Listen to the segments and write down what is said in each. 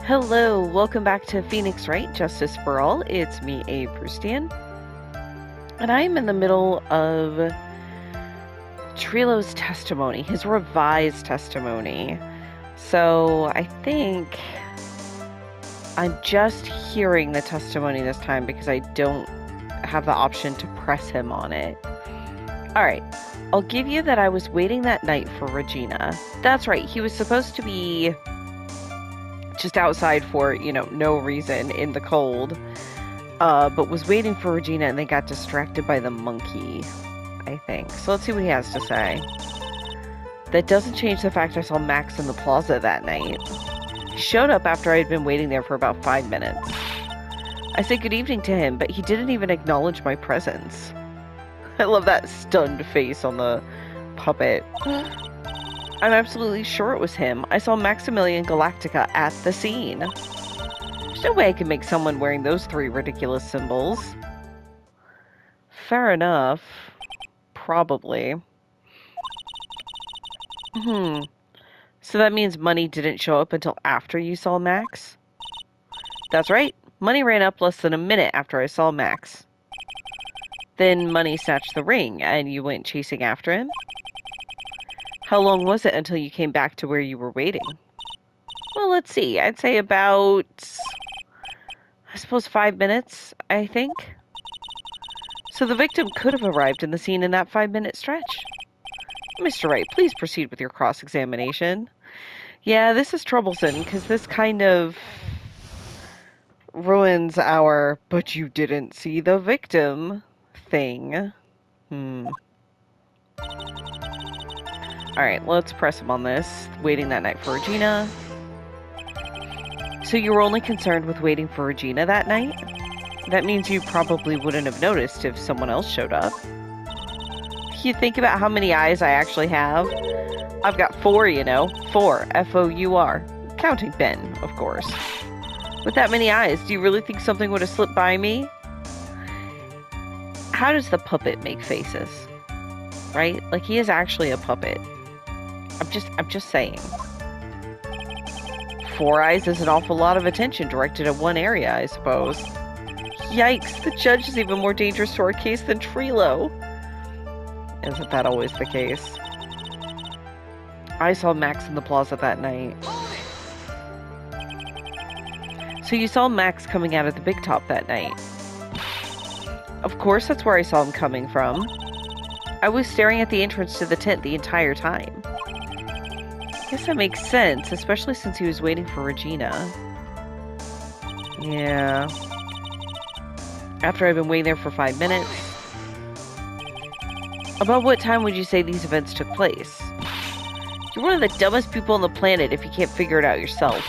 Hello, welcome back to Phoenix Wright, Justice for All. It's me, Abe Prustian, and I am in the middle of Trilo's testimony, his revised testimony. So I think I'm just hearing the testimony this time because I don't have the option to press him on it. Alright, I'll give you that I was waiting that night for Regina. That's right, he was supposed to be just outside for, no reason in the cold, but was waiting for Regina and they got distracted by the monkey, I think. So let's see what he has to say. That doesn't change the fact I saw Max in the plaza that night. He showed up after I had been waiting there for about 5 minutes. I said good evening to him, but he didn't even acknowledge my presence. I love that stunned face on the puppet. I'm absolutely sure it was him. I saw Maximilian Galactica at the scene. There's no way I could make someone wearing those 3 ridiculous symbols. Fair enough. Probably. So that means Money didn't show up until after you saw Max? That's right. Money ran up less than a minute after I saw Max. Then Money snatched the ring, and you went chasing after him? How long was it until you came back to where you were waiting? Well, let's see. I'd say about, I suppose 5 minutes, I think. So the victim could have arrived in the scene in that 5-minute stretch. Mr. Wright, please proceed with your cross-examination. Yeah, this is troublesome, because this kind of ruins our, but you didn't see the victim thing. Alright, let's press him on this. Waiting that night for Regina. So you were only concerned with waiting for Regina that night? That means you probably wouldn't have noticed if someone else showed up. If you think about how many eyes I actually have, I've got 4, 4, F-O-U-R. Counting Ben, of course. With that many eyes, do you really think something would have slipped by me? How does the puppet make faces? Right? Like, he is actually a puppet. I'm just saying. 4 eyes is an awful lot of attention directed at one area, I suppose. Yikes, the judge is even more dangerous to our case than Trilo. Isn't that always the case? I saw Max in the plaza that night. So you saw Max coming out of the big top that night? Of course, that's where I saw him coming from. I was staring at the entrance to the tent the entire time. I guess that makes sense, especially since he was waiting for Regina. Yeah. After I've been waiting there for 5 minutes. About what time would you say these events took place? You're one of the dumbest people on the planet if you can't figure it out yourself.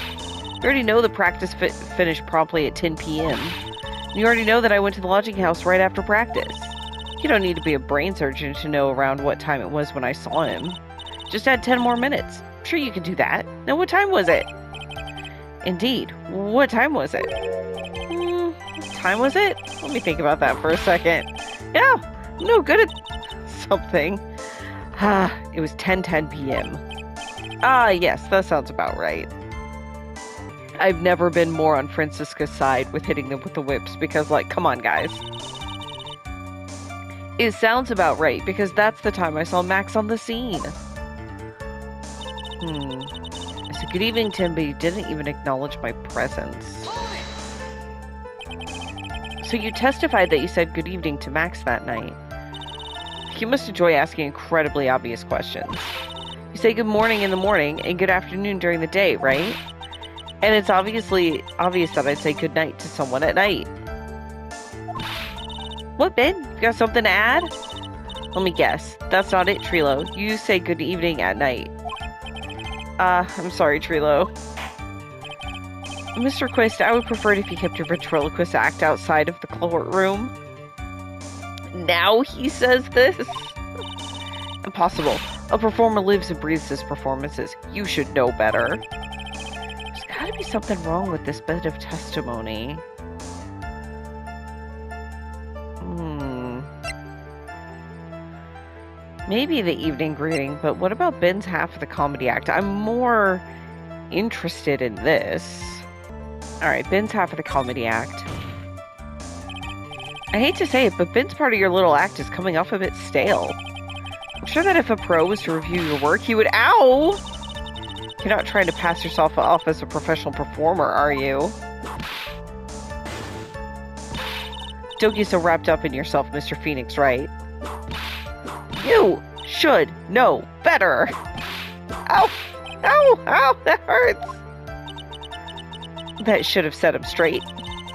You already know the practice finished promptly at 10 p.m. You already know that I went to the lodging house right after practice. You don't need to be a brain surgeon to know around what time it was when I saw him. Just add 10 more minutes. I'm sure you can do that. Now, what time was it? Indeed. What time was it? What time was it? Let me think about that for a second. Yeah, I'm no good at something. It was 10:10 p.m. Yes, that sounds about right. I've never been more on Francisca's side with hitting them with the whips because, come on, guys. It sounds about right because that's the time I saw Max on the scene. I said good evening to him, but he didn't even acknowledge my presence. So you testified that you said good evening to Max that night. You must enjoy asking incredibly obvious questions. You say good morning in the morning and good afternoon during the day, right? And it's obviously obvious that I'd say good night to someone at night. What, Ben? You got something to add? Let me guess. That's not it, Trilo. You say good evening at night. I'm sorry, Trilo. Mr. Quist, I would prefer it if you kept your ventriloquist act outside of the courtroom. Now he says this? Impossible. A performer lives and breathes his performances. You should know better. There's gotta be something wrong with this bit of testimony. Maybe the evening greeting, but what about Ben's half of the comedy act? I'm more interested in this. Alright, Ben's half of the comedy act. I hate to say it, but Ben's part of your little act is coming off a bit stale. I'm sure that if a pro was to review your work, he would— Ow! You're not trying to pass yourself off as a professional performer, are you? Don't get so wrapped up in yourself, Mr. Phoenix, Wright? You should know better! Ow! Ow! Ow! That hurts! That should have set him straight.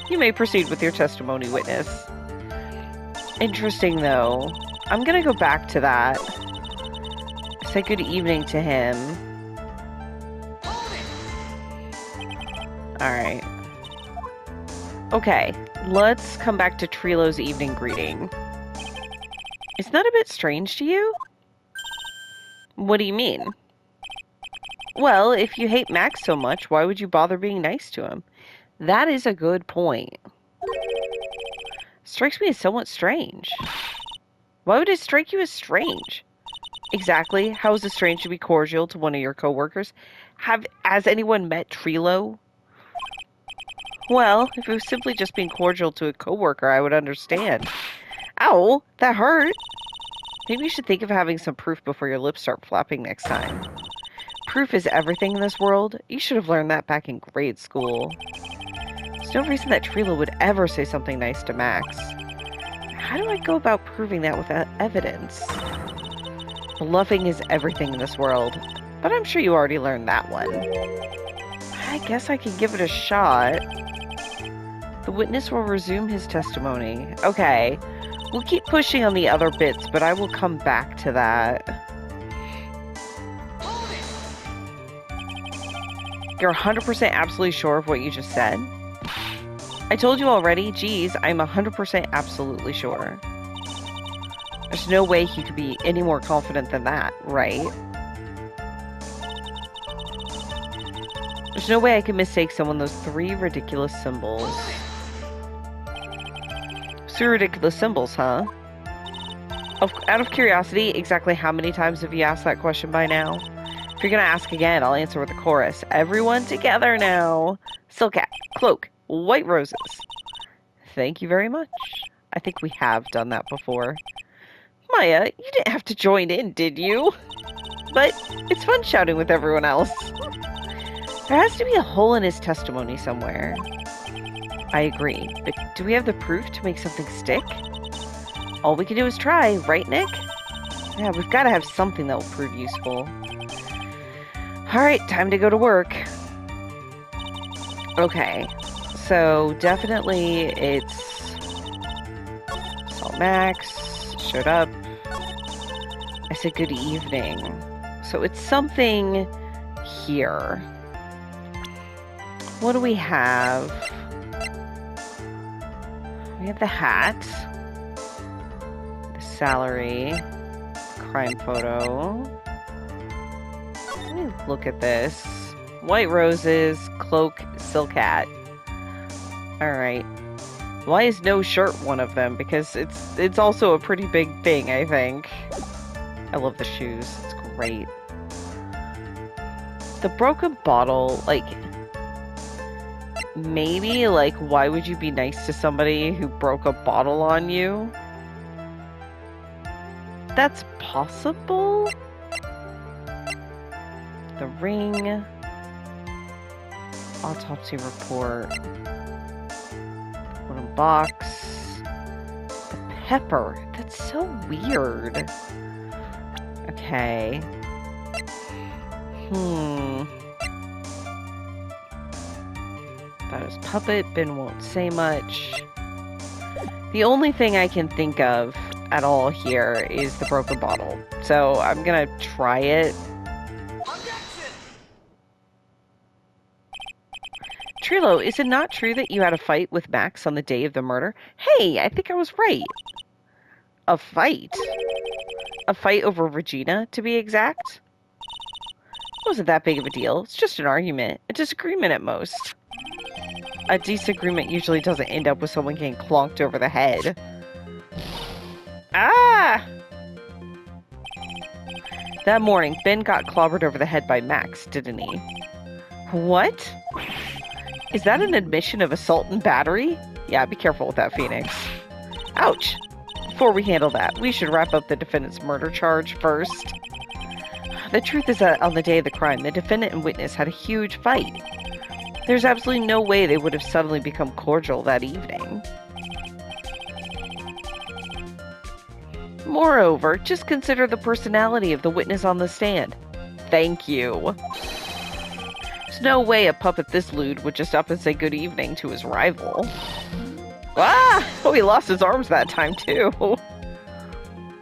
You may proceed with your testimony, witness. Interesting, though. I'm gonna go back to that. Say good evening to him. Alright. Okay, let's come back to Trilo's evening greeting. Isn't that a bit strange to you? What do you mean? Well, if you hate Max so much, why would you bother being nice to him? That is a good point. Strikes me as somewhat strange. Why would it strike you as strange? Exactly. How is it strange to be cordial to one of your coworkers? Has anyone met Trilo? Well, if it was simply just being cordial to a coworker, I would understand. Ow, that hurt. Maybe you should think of having some proof before your lips start flapping next time. Proof is everything in this world. You should have learned that back in grade school. There's no reason that Trilo would ever say something nice to Max. How do I go about proving that without evidence? Bluffing is everything in this world, but I'm sure you already learned that one. I guess I can give it a shot. The witness will resume his testimony. Okay, we'll keep pushing on the other bits, but I will come back to that. You're 100% absolutely sure of what you just said? I told you already. Geez, I'm 100% absolutely sure. There's no way he could be any more confident than that, right? There's no way I could mistake someone those three ridiculous symbols. 3 ridiculous symbols, huh? Out of curiosity, exactly how many times have you asked that question by now? If you're gonna ask again, I'll answer with a chorus. Everyone together now. Silk hat, cloak, white roses. Thank you very much. I think we have done that before. Maya, you didn't have to join in, did you? But it's fun shouting with everyone else. There has to be a hole in his testimony somewhere. I agree, but do we have the proof to make something stick? All we can do is try, right, Nick? Yeah, we've got to have something that will prove useful. Alright, time to go to work. Okay, so definitely it's... Saw Max, showed up. I said good evening. So it's something here. What do we have? We have the hat, the salary, crime photo. Let me look at this. White roses, cloak, silk hat. Alright. Why is no shirt one of them? Because it's also a pretty big thing, I think. I love the shoes. It's great. The broken bottle, like... Maybe, like, why would you be nice to somebody who broke a bottle on you? That's possible? The ring. Autopsy report. Wooden box. The pepper. That's so weird. Okay. That is puppet. Ben won't say much. The only thing I can think of at all here is the broken bottle. So I'm gonna try it. Trilo, is it not true that you had a fight with Max on the day of the murder? Hey, I think I was right. A fight? A fight over Regina, to be exact? It wasn't that big of a deal. It's just an argument. A disagreement at most. A disagreement usually doesn't end up with someone getting clonked over the head. Ah! That morning, Ben got clobbered over the head by Max, didn't he? What? Is that an admission of assault and battery? Yeah, be careful with that, Phoenix. Ouch! Before we handle that, we should wrap up the defendant's murder charge first. The truth is that on the day of the crime, the defendant and witness had a huge fight. There's absolutely no way they would have suddenly become cordial that evening. Moreover, just consider the personality of the witness on the stand. Thank you. There's no way a puppet this lewd would just up and say good evening to his rival. Ah! Oh, he lost his arms that time, too.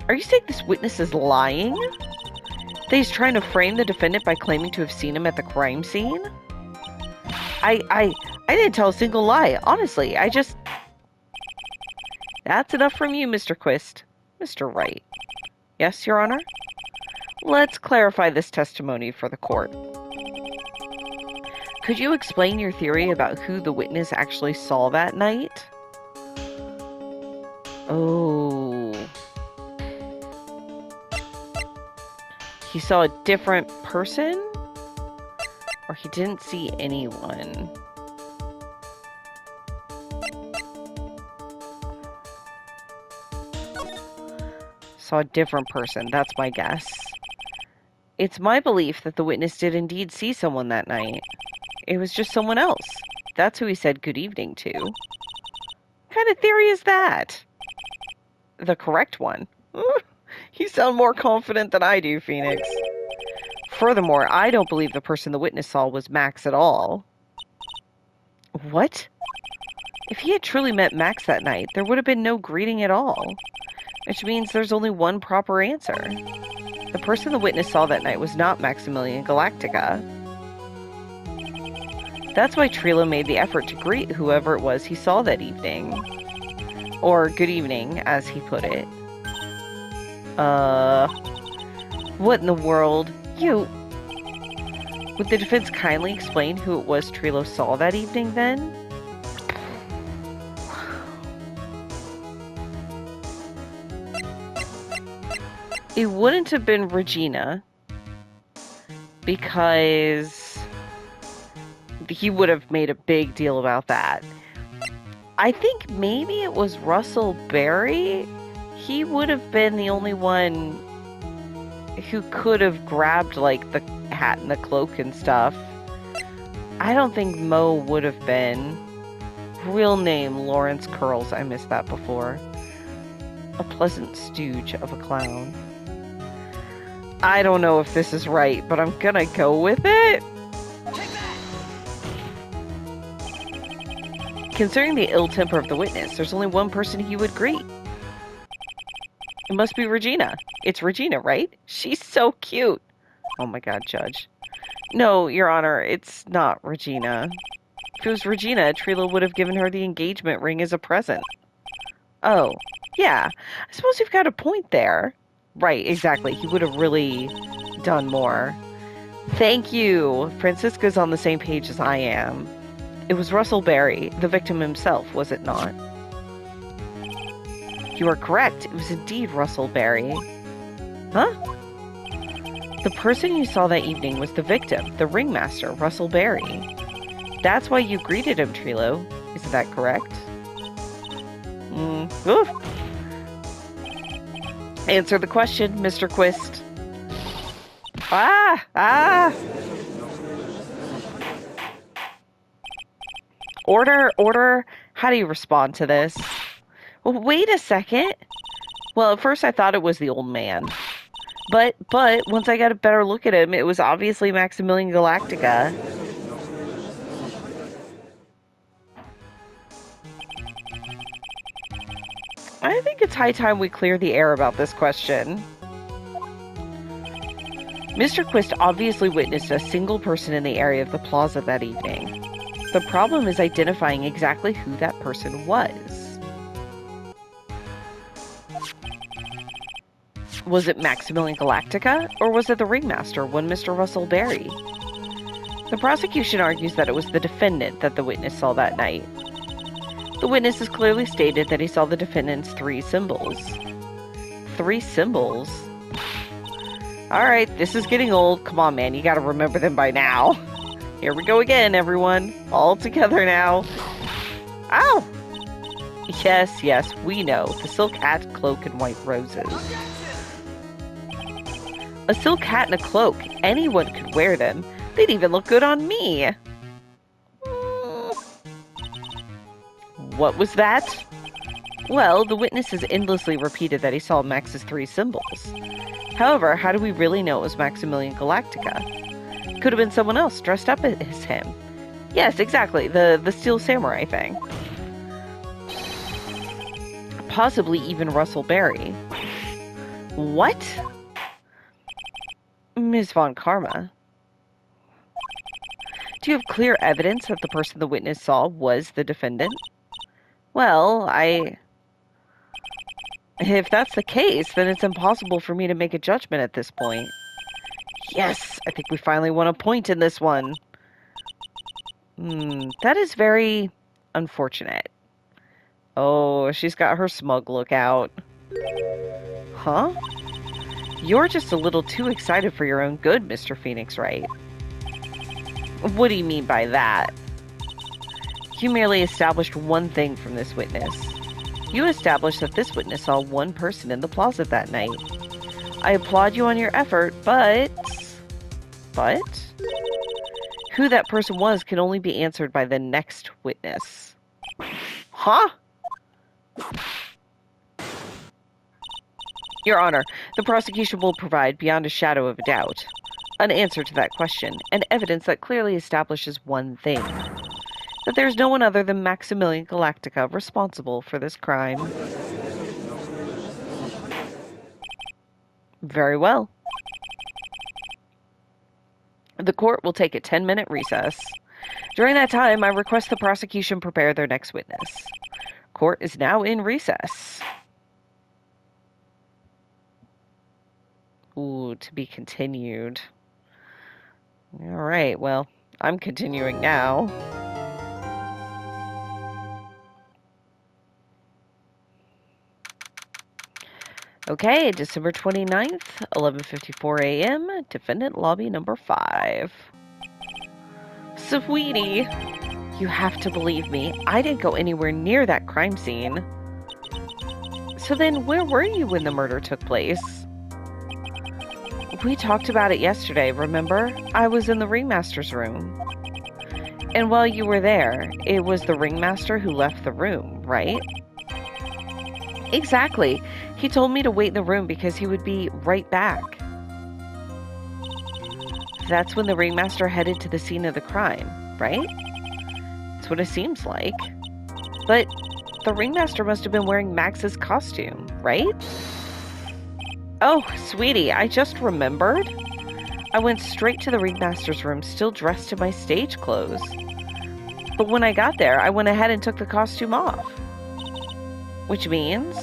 Are you saying this witness is lying? That he's trying to frame the defendant by claiming to have seen him at the crime scene? I didn't tell a single lie. Honestly, I just... That's enough from you, Mr. Quist. Mr. Wright. Yes, Your Honor? Let's clarify this testimony for the court. Could you explain your theory about who the witness actually saw that night? Oh. He saw a different person? Or he didn't see anyone? Saw a different person, that's my guess. It's my belief that the witness did indeed see someone that night. It was just someone else. That's who he said good evening to. What kind of theory is that? The correct one. You sound more confident than I do, Phoenix. Furthermore, I don't believe the person the witness saw was Max at all. What? If he had truly met Max that night, there would have been no greeting at all. Which means there's only one proper answer. The person the witness saw that night was not Maximilian Galactica. That's why Trilo made the effort to greet whoever it was he saw that evening. Or good evening, as he put it. What in the world? Would the defense kindly explain who it was Trilo saw that evening, then? It wouldn't have been Regina, because he would have made a big deal about that. I think maybe it was Russell Berry. He would have been the only one who could have grabbed, like, the hat and the cloak and stuff. I don't think Mo would have been. Real name, Lawrence Curls. I missed that before. A pleasant stooge of a clown. I don't know if this is right, but I'm gonna go with it. Considering the ill temper of the witness, there's only one person he would greet. It must be Regina. It's Regina, right? She's so cute. Oh my god, Judge. No, Your Honor, it's not Regina. If it was Regina, Trilo would have given her the engagement ring as a present. Oh, yeah. I suppose you've got a point there. Right, exactly. He would have really done more. Thank you. Francisca's on the same page as I am. It was Russell Berry, the victim himself, was it not? You are correct. It was indeed Russell Berry. Huh? The person you saw that evening was the victim, the ringmaster, Russell Berry. That's why you greeted him, Trilo. Isn't that correct? Oof. Answer the question, Mr. Quist. Order. How do you respond to this? Well, wait a second. Well, at first I thought it was the old man. But once I got a better look at him, it was obviously Maximilian Galactica. I think it's high time we clear the air about this question. Mr. Quist obviously witnessed a single person in the area of the plaza that evening. The problem is identifying exactly who that person was. Was it Maximilian Galactica, or was it the ringmaster, one Mr. Russell Berry? The prosecution argues that it was the defendant that the witness saw that night. The witness has clearly stated that he saw the defendant's 3 symbols. 3 symbols? Alright, this is getting old. Come on, man, you gotta remember them by now. Here we go again, everyone. All together now. Ow! Yes, yes, we know. The silk hat, cloak, and white roses. A silk hat and a cloak. Anyone could wear them. They'd even look good on me. What was that? Well, the witness has endlessly repeated that he saw Max's 3 symbols. However, how do we really know it was Maximilian Galactica? Could have been someone else dressed up as him. Yes, exactly. The Steel Samurai thing. Possibly even Russell Berry. What? Ms. Von Karma. Do you have clear evidence that the person the witness saw was the defendant? Well, if that's the case, then it's impossible for me to make a judgment at this point. Yes, I think we finally won a point in this one. That is very unfortunate. Oh, she's got her smug look out. Huh? You're just a little too excited for your own good, Mr. Phoenix Wright. What do you mean by that? You merely established one thing from this witness. You established that this witness saw one person in the plaza that night. I applaud you on your effort, but... But? Who that person was can only be answered by the next witness. Huh? Your Honor, the prosecution will provide, beyond a shadow of a doubt, an answer to that question, and evidence that clearly establishes one thing. That there's no one other than Maximilian Galactica responsible for this crime. Very well. The court will take a 10-minute recess. During that time, I request the prosecution prepare their next witness. Court is now in recess. Ooh, to be continued. All right, well, I'm continuing now. Okay, December 29th, 11:54 a.m., defendant lobby number 5. Sweetie, you have to believe me. I didn't go anywhere near that crime scene. So then, where were you when the murder took place? We talked about it yesterday, remember? I was in the ringmaster's room. And while you were there, it was the ringmaster who left the room, right? Exactly. He told me to wait in the room because he would be right back. That's when the ringmaster headed to the scene of the crime, right? That's what it seems like. But the ringmaster must have been wearing Max's costume, right? Oh, sweetie, I just remembered. I went straight to the ringmaster's room, still dressed in my stage clothes. But when I got there, I went ahead and took the costume off. Which means...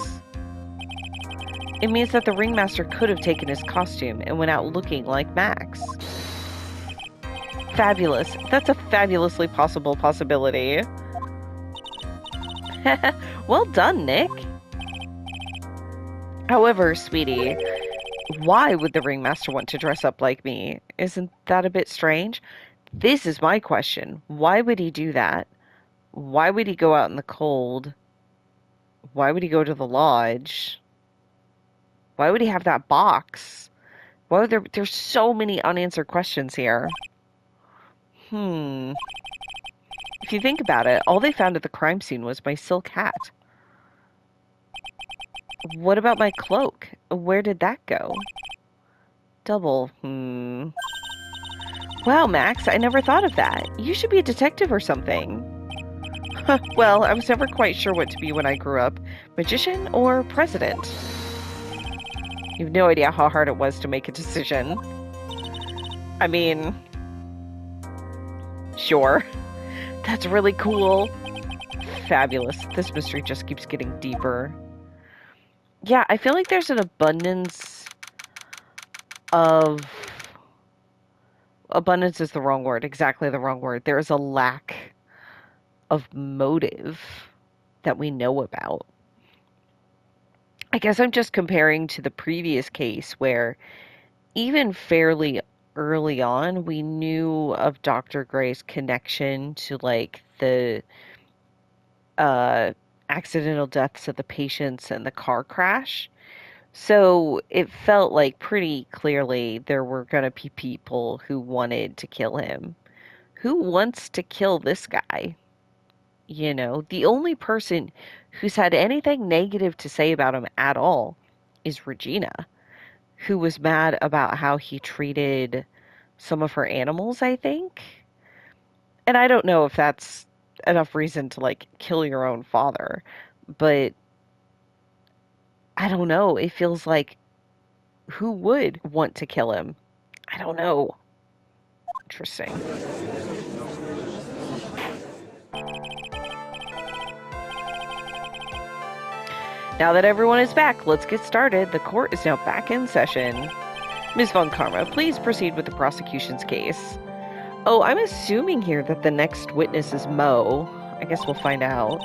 It means that the ringmaster could have taken his costume and went out looking like Max. Fabulous. That's a fabulously possible possibility. Well done, Nick. However, sweetie, why would the ringmaster want to dress up like me? Isn't that a bit strange? This is my question. Why would he do that? Why would he go out in the cold? Why would he go to the lodge? Why would he have that box? Why would there's so many unanswered questions here. If you think about it, all they found at the crime scene was my silk hat. What about my cloak? Where did that go? Double. Wow, Max, I never thought of that. You should be a detective or something. Well, I was never quite sure what to be when I grew up. Magician or president? You have no idea how hard it was to make a decision. I mean... Sure. That's really cool. Fabulous. This mystery just keeps getting deeper. Yeah, I feel like there's an abundance of... Abundance is the wrong word. Exactly the wrong word. There is a lack of motive that we know about. I guess I'm just comparing to the previous case where even fairly early on, we knew of Dr. Gray's connection to, like, the uh, accidental deaths of the patients and the car crash. So it felt like pretty clearly there were going to be people who wanted to kill him. Who wants to kill this guy? You know, the only person who's had anything negative to say about him at all is Regina, who was mad about how he treated some of her animals, I think. And I don't know if that's enough reason to, like, kill your own father, but I don't know. It feels like who would want to kill him? I don't know. Interesting. Now that everyone is back, let's get started. The court is now back in session. Ms. Von Karma, please proceed with the prosecution's case. Oh, I'm assuming here that the next witness is Mo. I guess we'll find out.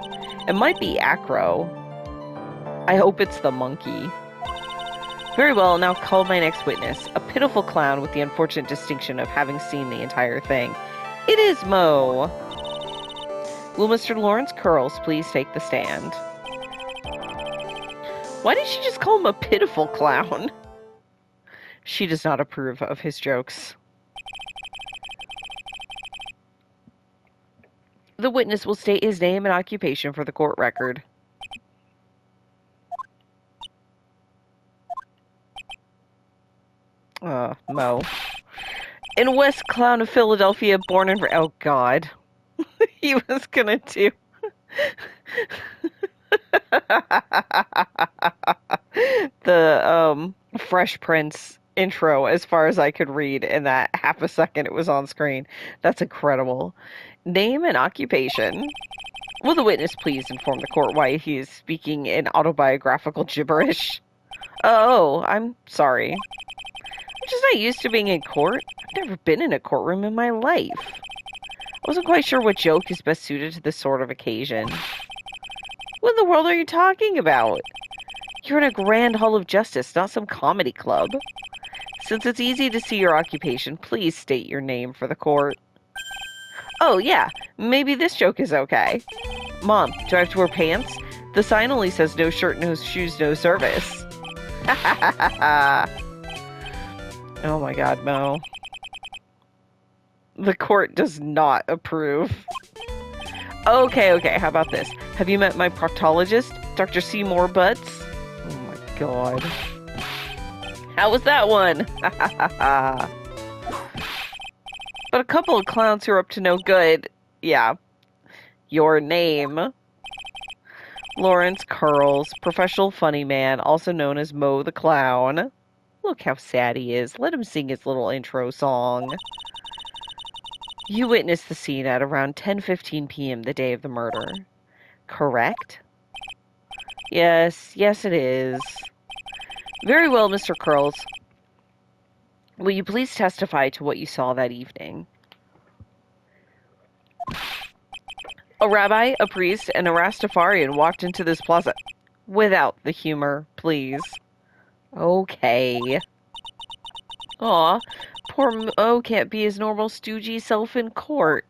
It might be Acro. I hope it's the monkey. Very well, now call my next witness. A pitiful clown with the unfortunate distinction of having seen the entire thing. It is Mo. Will Mr. Lawrence Curls please take the stand? Why did she just call him a pitiful clown? She does not approve of his jokes. The witness will state his name and occupation for the court record. Mo. In West Clown of Philadelphia, born and... Oh, God. He was gonna do... the, Fresh Prince intro, as far as I could read in that half a second it was on screen. That's incredible. Name and occupation. Will the witness please inform the court why he is speaking in autobiographical gibberish? Oh, I'm sorry. I'm just not used to being in court. I've never been in a courtroom in my life. I wasn't quite sure what joke is best suited to this sort of occasion. What in the world are you talking about? You're in a grand hall of justice, not some comedy club. Since it's easy to see your occupation, please state your name for the court. Oh, yeah, maybe this joke is okay. Mom, do I have to wear pants? The sign only says no shirt, no shoes, no service. Oh my God, Mo. The court does not approve. Okay, how about this? Have you met my proctologist, Dr. Seymour Butts? Oh my God. How was that one? But a couple of clowns who are up to no good. Yeah. Your name. Lawrence Curls, professional funny man, also known as Mo the Clown. Look how sad he is. Let him sing his little intro song. You witnessed the scene at around 10:15 p.m. the day of the murder. Correct? Yes, it is. Very well, Mr. Curls. Will you please testify to what you saw that evening? A rabbi, a priest, and a Rastafarian walked into this plaza. Without the humor, please. Okay. Aw, poor Mo can't be his normal stoogey self in court.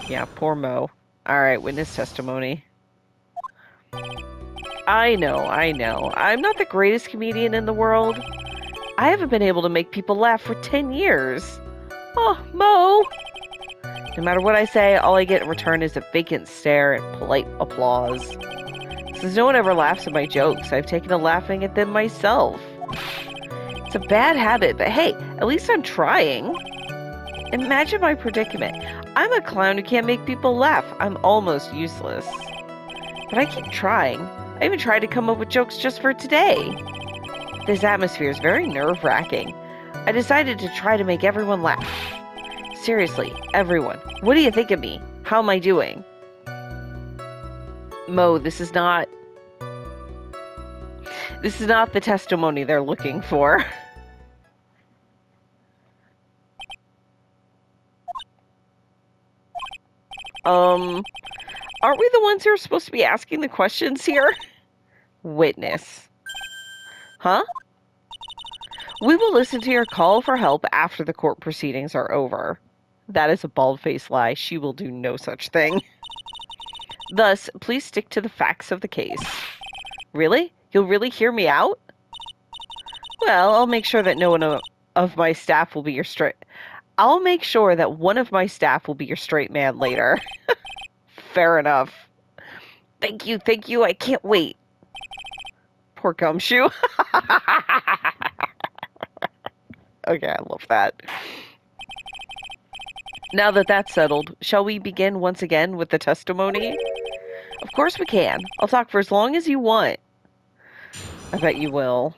Yeah, poor Mo. Alright, witness testimony. I know. I'm not the greatest comedian in the world. I haven't been able to make people laugh for 10 years. Oh, Mo! No matter what I say, all I get in return is a vacant stare and polite applause. Since no one ever laughs at my jokes, I've taken to laughing at them myself. It's a bad habit, but hey, at least I'm trying. Imagine my predicament. I'm a clown who can't make people laugh. I'm almost useless. But I keep trying. I even tried to come up with jokes just for today. This atmosphere is very nerve-wracking. I decided to try to make everyone laugh. Seriously, everyone, what do you think of me? How am I doing? Mo, this is not the testimony they're looking for. Aren't we the ones who are supposed to be asking the questions here? Witness. Huh? We will listen to your call for help after the court proceedings are over. That is a bald-faced lie. She will do no such thing. Thus, please stick to the facts of the case. Really? You'll really hear me out? Well, I'll make sure that no one of my staff will be your straight... I'll make sure that one of my staff will be your straight man later. Fair enough. Thank you, I can't wait. Poor Gumshoe. Okay, I love that. Now that that's settled, shall we begin once again with the testimony? Of course we can. I'll talk for as long as you want. I bet you will.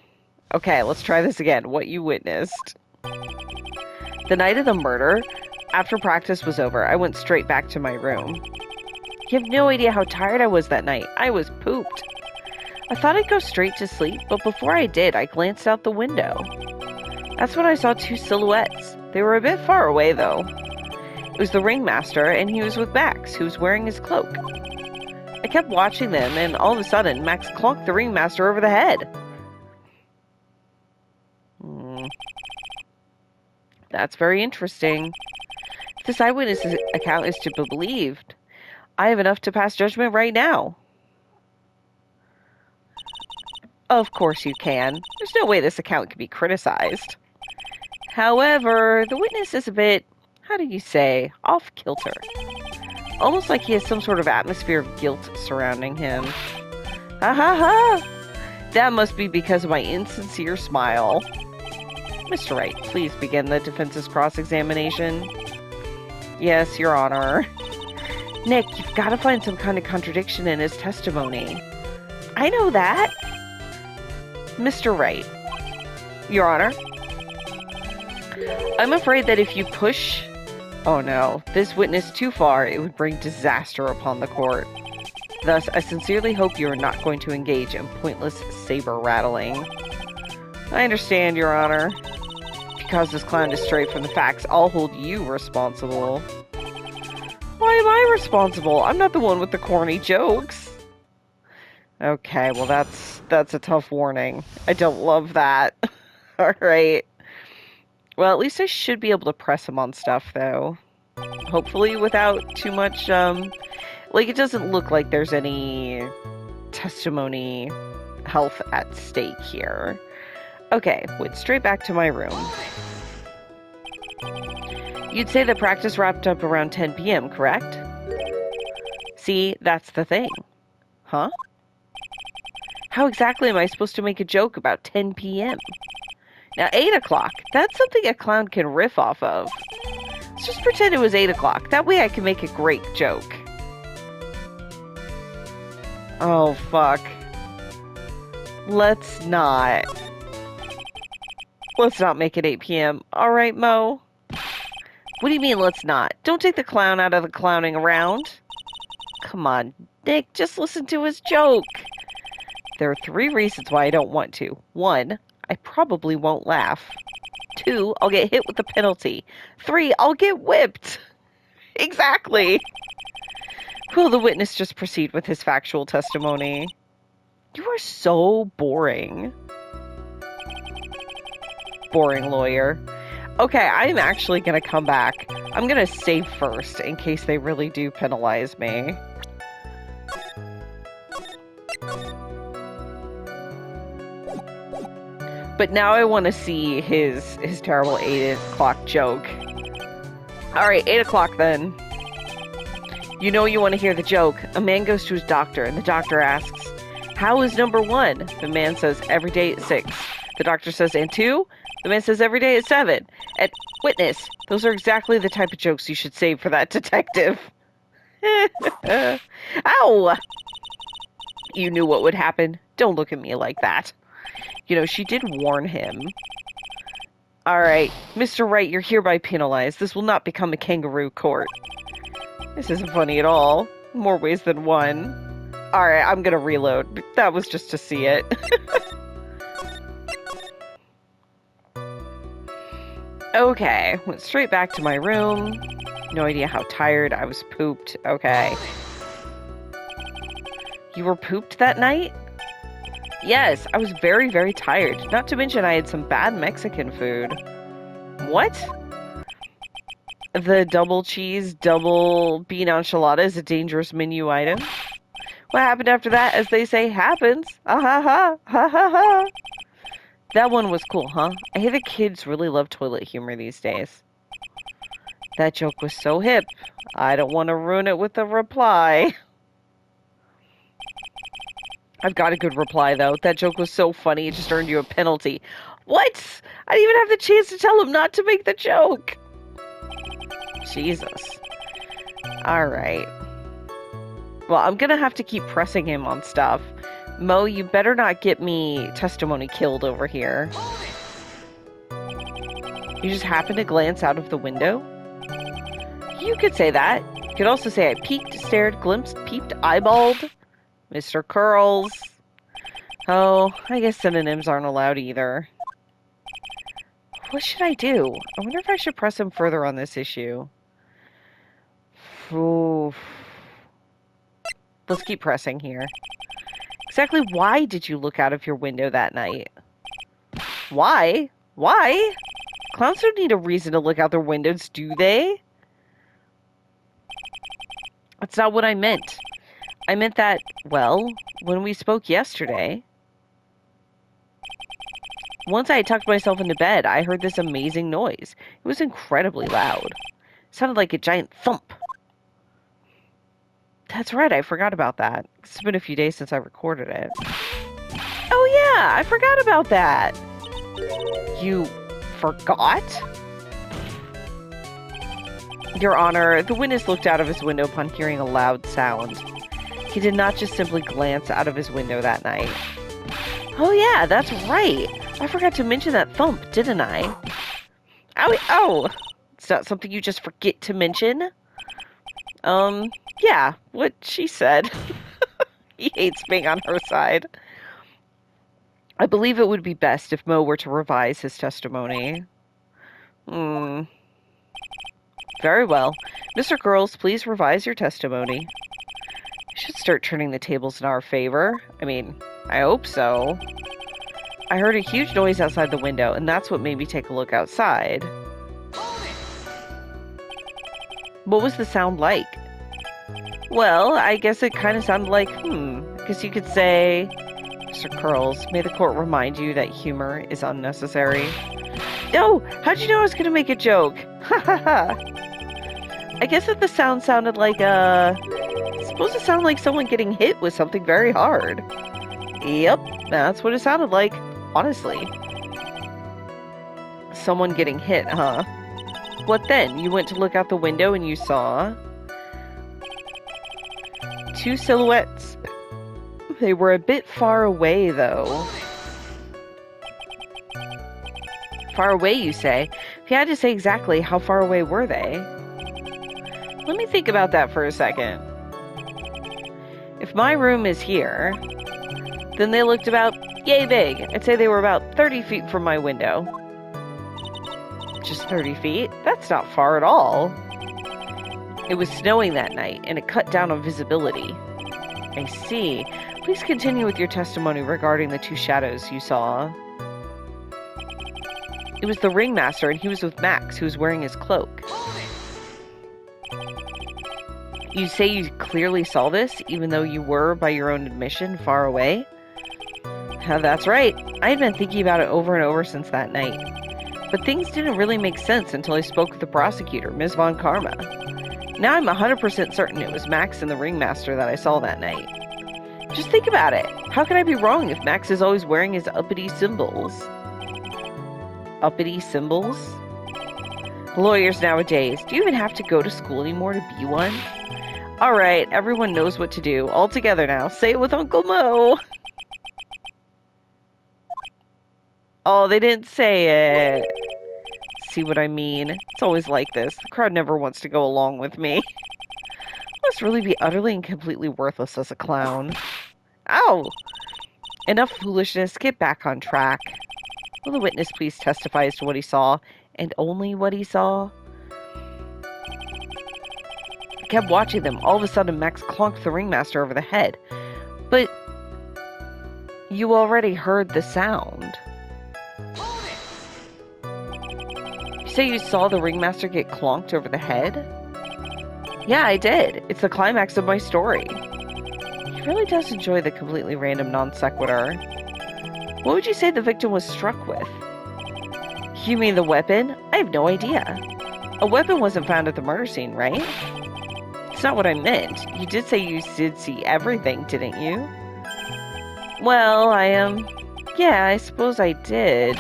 Okay, let's try this again. What you witnessed. The night of the murder, after practice was over, I went straight back to my room. You have no idea how tired I was that night. I was pooped. I thought I'd go straight to sleep, but before I did, I glanced out the window. That's when I saw two silhouettes. They were a bit far away, though. It was the ringmaster, and he was with Max, who was wearing his cloak. I kept watching them, and all of a sudden, Max clonked the ringmaster over the head. That's very interesting. If this eyewitness account is to be believed, I have enough to pass judgment right now. Of course you can. There's no way this account can be criticized. However, the witness is a bit, how do you say, off-kilter. Almost like he has some sort of atmosphere of guilt surrounding him. Ha ha ha! That must be because of my insincere smile. Mr. Wright, please begin the defense's cross-examination. Yes, Your Honor. Nick, you've got to find some kind of contradiction in his testimony. I know that. Mr. Wright. Your Honor. I'm afraid that if you push... Oh no, this witness too far, it would bring disaster upon the court. Thus, I sincerely hope you are not going to engage in pointless saber rattling. I understand, Your Honor. If you cause this clown to stray from the facts, I'll hold you responsible. Why am I responsible? I'm not the one with the corny jokes. Okay, well that's a tough warning. I don't love that. Alright. Well, at least I should be able to press him on stuff, though. Hopefully without too much, like, it doesn't look like there's any testimony health at stake here. Okay, went straight back to my room. You'd say the practice wrapped up around 10 p.m., correct? See, that's the thing. Huh? How exactly am I supposed to make a joke about 10 p.m.? Now, 8 o'clock, that's something a clown can riff off of. Let's just pretend it was 8 o'clock. That way I can make a great joke. Oh, fuck. Let's not. Let's not make it 8 p.m. Alright, Mo? What do you mean, let's not? Don't take the clown out of the clowning around. Come on, Nick, just listen to his joke. There are 3 reasons why I don't want to. 1, I probably won't laugh. 2, I'll get hit with the penalty. 3, I'll get whipped. Exactly. Will the witness just proceed with his factual testimony? You are so boring. Boring lawyer. Okay, I'm actually going to come back. I'm going to save first in case they really do penalize me. But now I want to see his terrible 8 o'clock joke. Alright, 8 o'clock then. You know you want to hear the joke. A man goes to his doctor, and the doctor asks, how is number 1? The man says, every day at 6. The doctor says, and 2? The man says, every day at 7. And witness, those are exactly the type of jokes you should save for that detective. Ow! You knew what would happen. Don't look at me like that. You know, she did warn him. Alright, Mr. Wright, you're hereby penalized. This will not become a kangaroo court. This isn't funny at all. More ways than one. Alright, I'm gonna reload. That was just to see it. Okay, went straight back to my room. No idea how tired I was pooped. Okay. You were pooped that night? Yes, I was very, very tired. Not to mention I had some bad Mexican food. What? The double cheese, double bean enchilada is a dangerous menu item. What happened after that, as they say, happens. Ah ha ha, ha ha ha. That one was cool, huh? I hear the kids really love toilet humor these days. That joke was so hip. I don't want to ruin it with a reply. I've got a good reply, though. That joke was so funny, it just earned you a penalty. What? I didn't even have the chance to tell him not to make the joke. Jesus. Alright. Well, I'm gonna have to keep pressing him on stuff. Mo, you better not get me testimony killed over here. You just happened to glance out of the window? You could say that. You could also say I peeked, stared, glimpsed, peeped, eyeballed. Mr. Curls. Oh, I guess synonyms aren't allowed either. What should I do? I wonder if I should press him further on this issue. Oof. Let's keep pressing here. Exactly why did you look out of your window that night? Why? Why? Clowns don't need a reason to look out their windows, do they? That's not what I meant. I meant that, well, when we spoke yesterday, once I had tucked myself into bed, I heard this amazing noise. It was incredibly loud. It sounded like a giant thump. That's right, I forgot about that. It's been a few days since I recorded it. Oh yeah, I forgot about that. You forgot? Your Honor, the witness looked out of his window upon hearing a loud sound. He did not just simply glance out of his window that night. Oh yeah, that's right. I forgot to mention that thump, didn't I? Owie, oh! It's not something you just forget to mention? Yeah, what she said. He hates being on her side. I believe it would be best if Mo were to revise his testimony. Very well. Mr. Girls, please revise your testimony. You should start turning the tables in our favor. I mean, I hope so. I heard a huge noise outside the window, and that's what made me take a look outside. What was the sound like? Well, I guess it kind of sounded like, I guess you could say, Mr. Curls, may the court remind you that humor is unnecessary. No! How'd you know I was going to make a joke? Ha ha ha! I guess that the sound sounded like, it's supposed to sound like someone getting hit with something very hard. Yep, that's what it sounded like, honestly. Someone getting hit, huh? What then? You went to look out the window and you saw two silhouettes. They were a bit far away, though. Far away, you say? If you had to say exactly, how far away were they? Let me think about that for a second. If my room is here, then they looked about yay big. I'd say they were about 30 feet from my window. Just 30 feet? That's not far at all. It was snowing that night, and it cut down on visibility. I see. Please continue with your testimony regarding the two shadows you saw. It was the ringmaster, and he was with Max, who was wearing his cloak. You say you clearly saw this, even though you were, by your own admission, far away? That's right. I had been thinking about it over and over since that night. But things didn't really make sense until I spoke with the prosecutor, Ms. Von Karma. Now I'm 100% certain it was Max and the ringmaster that I saw that night. Just think about it. How could I be wrong if Max is always wearing his uppity symbols? Uppity symbols? Lawyers nowadays, do you even have to go to school anymore to be one? Alright, everyone knows what to do. All together now. Say it with Uncle Mo! Oh, they didn't say it. See what I mean? It's always like this. The crowd never wants to go along with me. Must really be utterly and completely worthless as a clown. Ow! Enough foolishness. Get back on track. Will the witness please testify as to what he saw, and only what he saw? I kept watching them. All of a sudden, Max clonked the ringmaster over the head. But You already heard the sound. You say you saw the ringmaster get clonked over the head? Yeah, I did. It's the climax of my story. He really does enjoy the completely random non sequitur. What would you say the victim was struck with? You mean the weapon? I have no idea. A weapon wasn't found at the murder scene, right? It's not what I meant. You did say you did see everything, didn't you? Well, yeah, I suppose I did.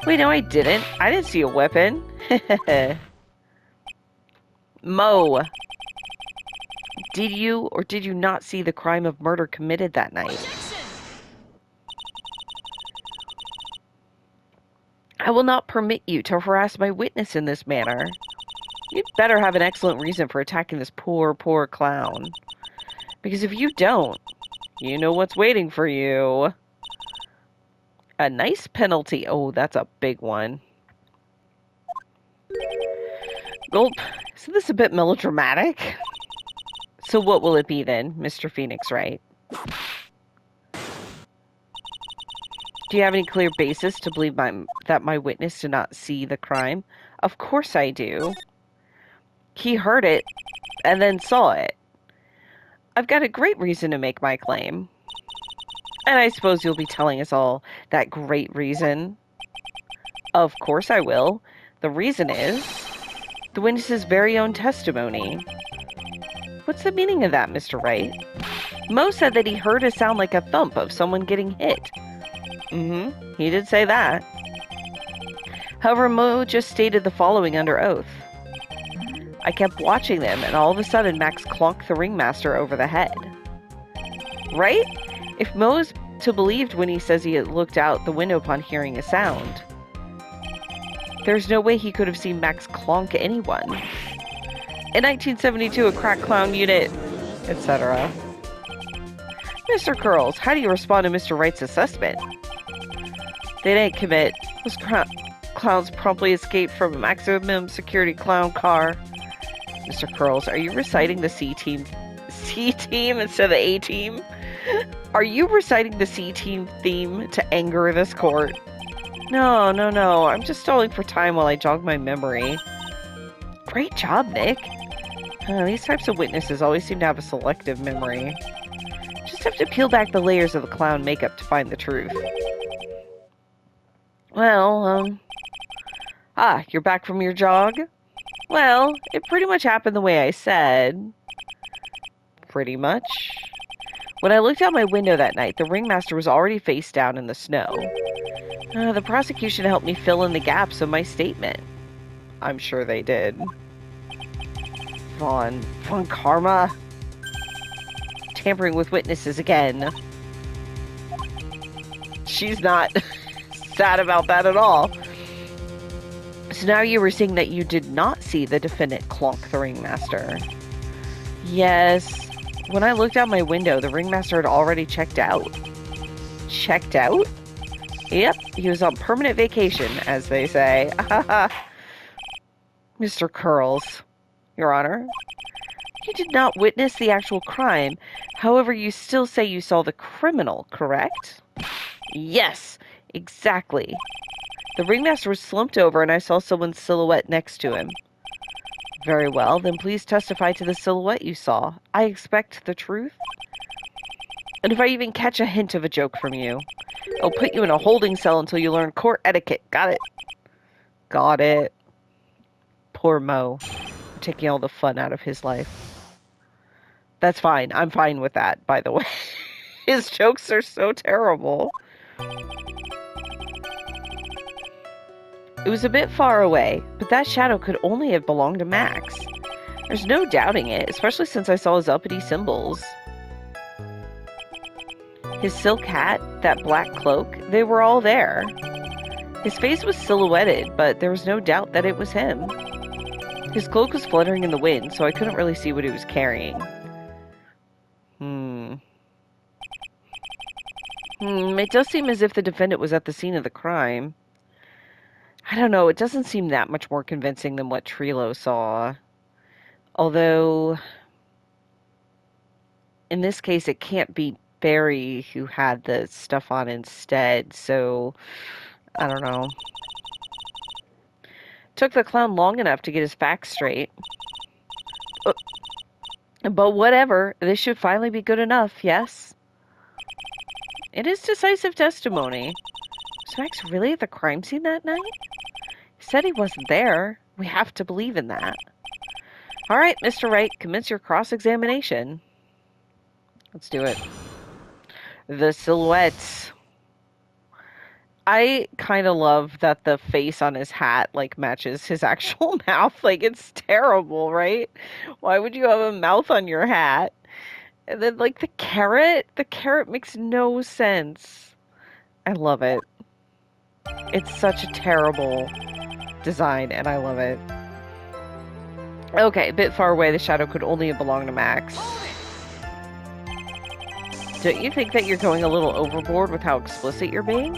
Wait, no, I didn't. I didn't see a weapon. Mo, did you or did you not see the crime of murder committed that night? I will not permit you to harass my witness in this manner. You'd better have an excellent reason for attacking this poor, poor clown. Because if you don't, you know what's waiting for you. A nice penalty. Oh, that's a big one. Gulp. Isn't this a bit melodramatic? So what will it be then, Mr. Phoenix Wright? Do you have any clear basis to believe that my witness did not see the crime? Of course I do. He heard it and then saw it. I've got a great reason to make my claim. And I suppose you'll be telling us all that great reason. Of course I will. The reason is the witness's very own testimony. What's the meaning of that, Mr. Wright? Mo said that he heard a sound like a thump of someone getting hit. He did say that. However, Mo just stated the following under oath. I kept watching them, and all of a sudden Max clonked the ringmaster over the head. Right? If Mo is to believed when he says he had looked out the window upon hearing a sound, there's no way he could have seen Max clonk anyone. In 1972, a crack clown unit, etc. Mr. Curls, how do you respond to Mr. Wright's assessment? They didn't commit. Those clowns promptly escaped from a maximum security clown car. Mr. Curls, are you reciting the C-team instead of the A-team? Are you reciting the C-team theme to anger this court? No. I'm just stalling for time while I jog my memory. Great job, Nick. These types of witnesses always seem to have a selective memory. Just have to peel back the layers of the clown makeup to find the truth. Well, you're back from your jog? Well, it pretty much happened the way I said. Pretty much. When I looked out my window that night, the ringmaster was already face down in the snow. The prosecution helped me fill in the gaps of my statement. I'm sure they did. Von Karma. Tampering with witnesses again. She's not sad about that at all. So now you were saying that you did not see the defendant clonk the ringmaster. Yes. When I looked out my window, the ringmaster had already checked out. Checked out? Yep, he was on permanent vacation, as they say. Mr. Curls, Your Honor, you did not witness the actual crime. However, you still say you saw the criminal, correct? Yes, exactly. The ringmaster was slumped over and I saw someone's silhouette next to him. Very well, then please testify to the silhouette you saw. I expect the truth. And if I even catch a hint of a joke from you, I'll put you in a holding cell until you learn court etiquette. Got it? Got it. Poor Mo. I'm taking all the fun out of his life. That's fine. I'm fine with that, by the way. His jokes are so terrible. It was a bit far away, but that shadow could only have belonged to Max. There's no doubting it, especially since I saw his uppity symbols. His silk hat, that black cloak, they were all there. His face was silhouetted, but there was no doubt that it was him. His cloak was fluttering in the wind, so I couldn't really see what he was carrying. It does seem as if the defendant was at the scene of the crime. I don't know, it doesn't seem that much more convincing than what Trilo saw. Although, in this case, it can't be Barry who had the stuff on instead, so I don't know. Took the clown long enough to get his facts straight. But whatever, this should finally be good enough, yes? It is decisive testimony. Was Max really at the crime scene that night? He said he wasn't there. We have to believe in that. All right, Mr. Wright, commence your cross-examination. Let's do it. The silhouettes. I kind of love that the face on his hat, like, matches his actual mouth. Like, it's terrible, right? Why would you have a mouth on your hat? And then, like, the carrot makes no sense. I love it. It's such a terrible design, and I love it. Okay, a bit far away, the shadow could only have belonged to Max. Don't you think that you're going a little overboard with how explicit you're being?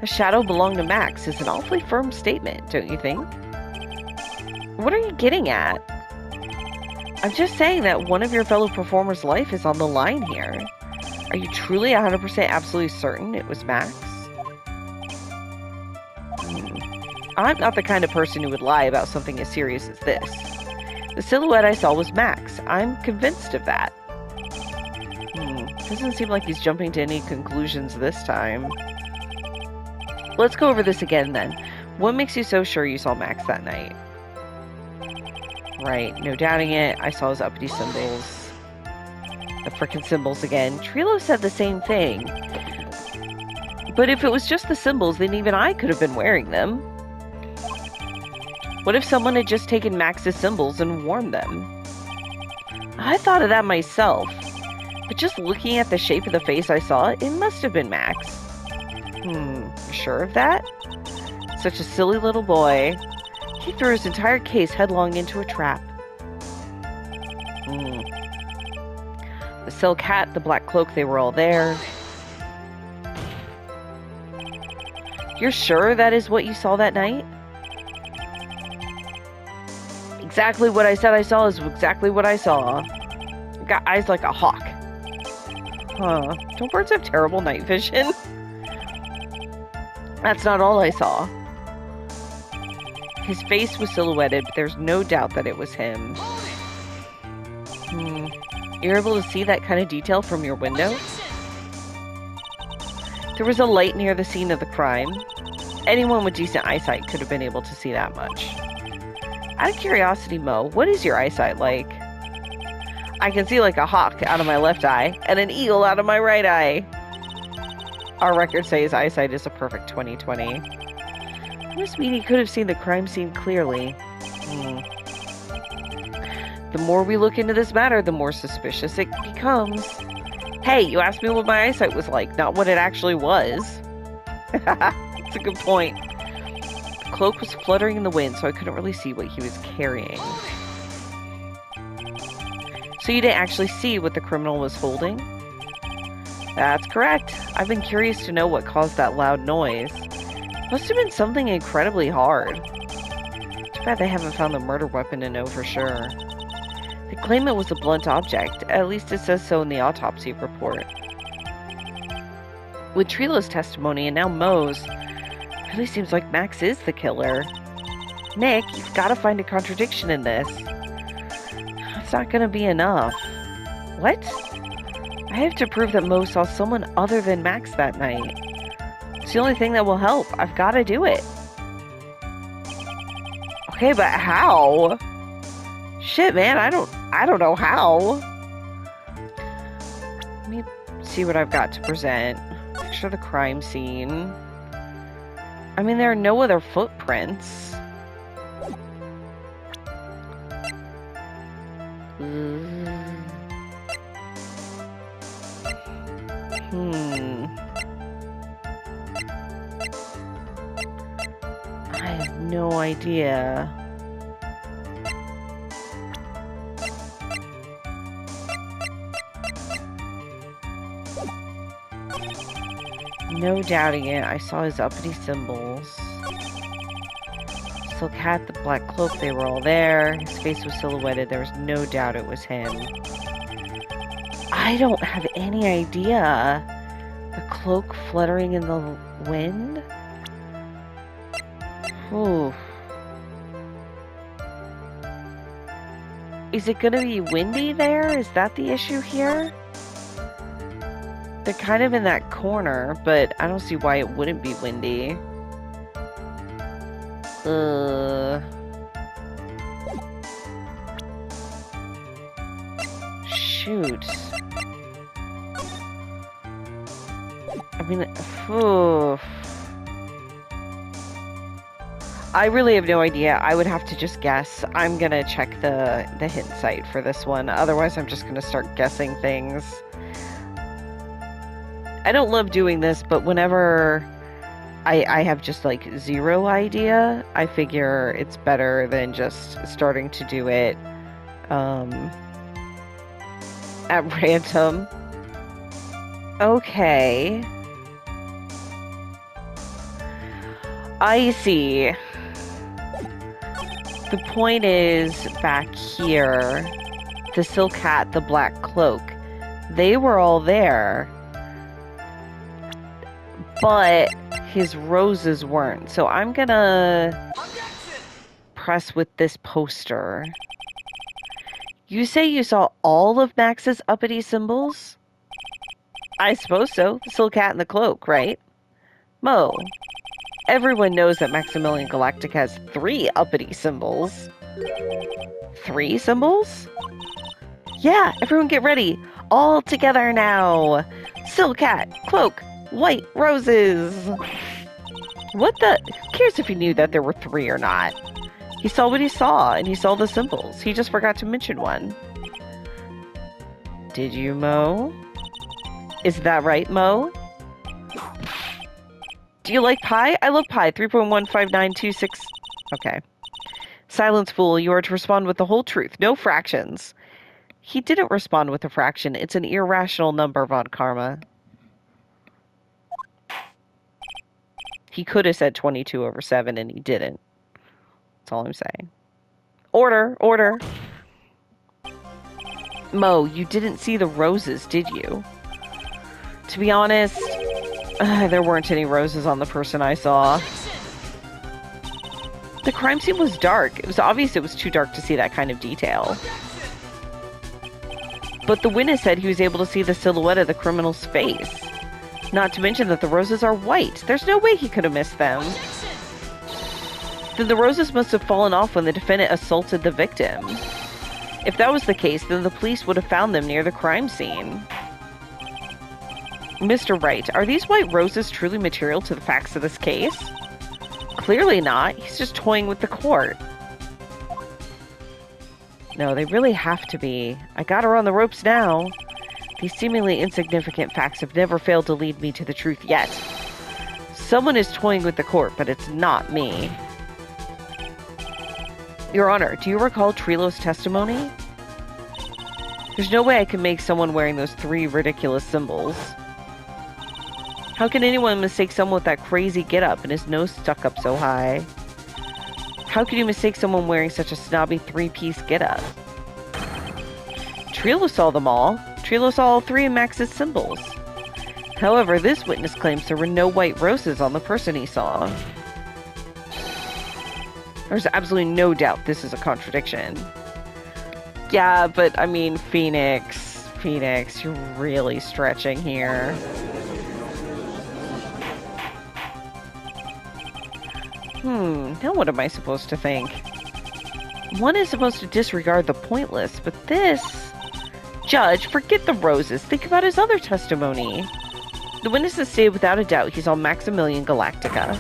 The shadow belonged to Max is an awfully firm statement, don't you think? What are you getting at? I'm just saying that one of your fellow performers' life is on the line here. Are you truly 100% absolutely certain it was Max? I'm not the kind of person who would lie about something as serious as this. The silhouette I saw was Max. I'm convinced of that. Doesn't seem like he's jumping to any conclusions this time. Let's go over this again then. What makes you so sure you saw Max that night? Right, no doubting it. I saw his uppity symbols. The frickin' symbols again. Trilo said the same thing. But if it was just the symbols, then even I could have been wearing them. What if someone had just taken Max's symbols and worn them? I thought of that myself. But just looking at the shape of the face I saw, it must have been Max. You sure of that? Such a silly little boy. He threw his entire case headlong into a trap. The silk hat, the black cloak, they were all there. You're sure that is what you saw that night? Exactly what I said I saw is exactly what I saw. Got eyes like a hawk. Huh. Don't birds have terrible night vision? That's not all I saw. His face was silhouetted, but there's no doubt that it was him. You're able to see that kind of detail from your window? There was a light near the scene of the crime. Anyone with decent eyesight could have been able to see that much. Out of curiosity, Mo, what is your eyesight like? I can see like a hawk out of my left eye and an eagle out of my right eye. Our records say his eyesight is a perfect 20/20. Must mean he could have seen the crime scene clearly. The more we look into this matter, the more suspicious it becomes. Hey, you asked me what my eyesight was like, not what it actually was. That's a good point. The cloak was fluttering in the wind, so I couldn't really see what he was carrying. So you didn't actually see what the criminal was holding? That's correct. I've been curious to know what caused that loud noise. Must have been something incredibly hard. Too bad they haven't found the murder weapon to know for sure. They claim it was a blunt object. At least it says so in the autopsy report. With Trilo's testimony and now Mo's, it really seems like Max is the killer. Nick, you've got to find a contradiction in this. It's not going to be enough. What? I have to prove that Mo saw someone other than Max that night. It's the only thing that will help. I've got to do it. Okay, but how? Shit, man, I don't know how. Let me see what I've got to present. Picture the crime scene. I mean, there are no other footprints. I have no idea. No doubting it, I saw his uppity symbols. Silk hat, the black cloak, they were all there. His face was silhouetted, there was no doubt it was him. I don't have any idea. The cloak fluttering in the wind? Ooh. Is it gonna be windy there? Is that the issue here? They're kind of in that corner, but I don't see why it wouldn't be windy. Shoot. I mean, I really have no idea. I would have to just guess. I'm gonna check the hint site for this one. Otherwise, I'm just gonna start guessing things. I don't love doing this, but whenever I have just like zero idea, I figure it's better than just starting to do it at random. Okay. I see. The point is, back here, the silk hat, the black cloak, they were all there. But his roses weren't. So I'm gonna press with this poster. You say you saw all of Max's uppity symbols? I suppose so. The silk hat and the cloak, right? Mo, everyone knows that Maximilian Galactic has 3 uppity symbols. 3 symbols? Yeah, everyone get ready. All together now. Silk hat, cloak, white roses. What the? Who cares if he knew that there were 3 or not? He saw what he saw, and he saw the symbols. He just forgot to mention one. Did you, Mo? Is that right, Mo? Do you like pie? I love pie. 3.15926. Okay. Silence, fool. You are to respond with the whole truth. No fractions. He didn't respond with a fraction. It's an irrational number, Von Karma. He could have said 22/7, and he didn't. That's all I'm saying. Order! Order! Mo, you didn't see the roses, did you? To be honest, there weren't any roses on the person I saw. The crime scene was dark. It was obvious it was too dark to see that kind of detail. But the witness said he was able to see the silhouette of the criminal's face. Not to mention that the roses are white. There's no way he could have missed them. Then the roses must have fallen off when the defendant assaulted the victim. If that was the case, then the police would have found them near the crime scene. Mr. Wright, are these white roses truly material to the facts of this case? Clearly not. He's just toying with the court. No, they really have to be. I got her on the ropes now. These seemingly insignificant facts have never failed to lead me to the truth yet. Someone is toying with the court, but it's not me. Your Honor, do you recall Trilo's testimony? There's no way I can make someone wearing those 3 ridiculous symbols. How can anyone mistake someone with that crazy getup and his nose stuck up so high? How could you mistake someone wearing such a snobby 3-piece getup? Trilo saw them all. Trilo saw all 3 of Max's symbols. However, this witness claims there were no white roses on the person he saw. There's absolutely no doubt this is a contradiction. Yeah, but I mean, Phoenix, you're really stretching here. Now what am I supposed to think? One is supposed to disregard the pointless, but this... Judge, forget the roses. Think about his other testimony. The witnesses say without a doubt he saw Maximilian Galactica.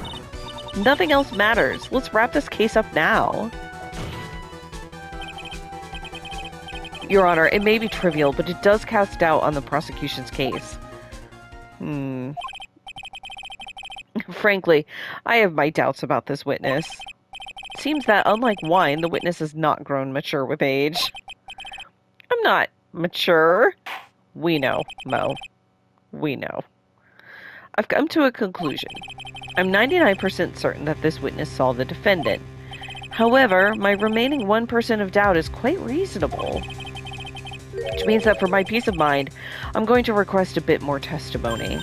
Nothing else matters. Let's wrap this case up now. Your Honor, it may be trivial, but it does cast doubt on the prosecution's case. Frankly, I have my doubts about this witness. It seems that, unlike wine, the witness has not grown mature with age. I'm not mature. We know, Mo. We know. I've come to a conclusion. I'm 99% certain that this witness saw the defendant. However, my remaining 1% of doubt is quite reasonable. Which means that for my peace of mind, I'm going to request a bit more testimony.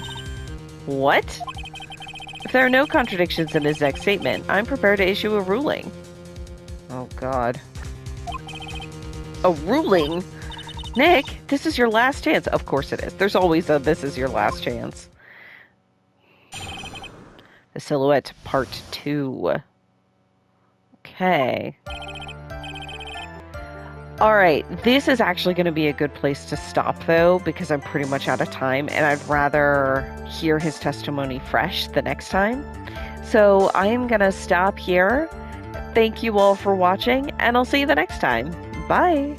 What? If there are no contradictions in his next statement, I'm prepared to issue a ruling. Oh, God. A ruling? Nick, this is your last chance. Of course it is. There's always a this is your last chance. The Silhouette Part 2. Okay. Alright, this is actually going to be a good place to stop, though, because I'm pretty much out of time, and I'd rather hear his testimony fresh the next time. So I'm going to stop here. Thank you all for watching, and I'll see you the next time. Bye!